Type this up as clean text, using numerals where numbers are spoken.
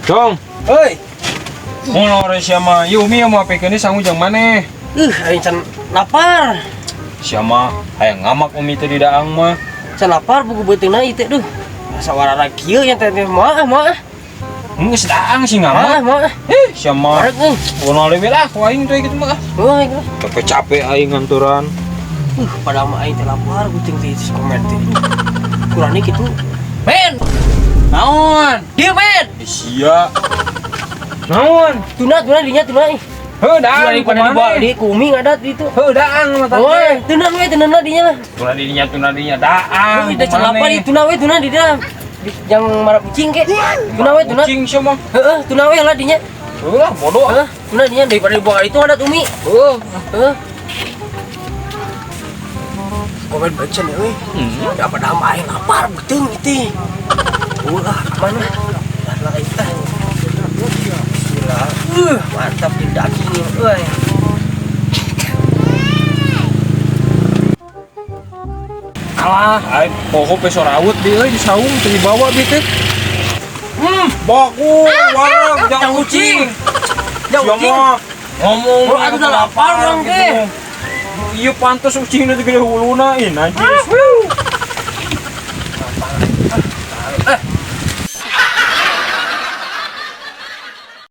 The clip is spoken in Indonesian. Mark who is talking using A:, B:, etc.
A: Cong,
B: Hei,
A: mau siapa? Yumi mau apa ini sangu jang mana?
B: aing can lapar.
A: Siapa? Hayang ngamak umi tadi daang mah.
B: Can lapar buku beuteungna ieu teh duh. Asa warara kieu yang teh moal.
A: Geus daang sih ngamak.
B: Moal.
A: Siapa?
B: Arek euy.
A: Ono lebih lah, ku aing teh gitu mah.
B: Euy.
A: Capek-capek aing nganturan.
B: Padahal mah aing teh lapar beuteung teh komen teh. Kurang kitu. Men.
A: Naon?
B: Dieu men.
A: Sia. Naon?
B: Tuna dinya tuna.
A: Heuh daang
B: Pada dibawa di kumi ngadat itu.
A: Heuh daang mah
B: Oh,
A: tadi.
B: tuna dinya lah.
A: Tuna dinya daang.
B: Udah can lapar ieu tuna di dalam. Yang marah kucing ke. Tuna.
A: Kucing siapa?
B: Heeh, tuna lah dinya.
A: Heuh lah bodoh.
B: Heeh, tuna dinya daripada dibawa itu ngadat umi.
A: Heuh.
B: Heeh. Komen baca nih, euy. Dapat nama aing lapar beuteung itu. Ulah, mana? Lah itu. Bismillah. Mantap di daging, euy.
A: Alah, aing pokok pe sorawut di euy di saung teu dibawa bi teh. Baku, wareg jang kucing.
B: Jang kucing.
A: Siapa? Ngomong
B: Oh, aduh, udah lapar orang teh.
A: Iya pantas kucingnya teh gede huluna, najis.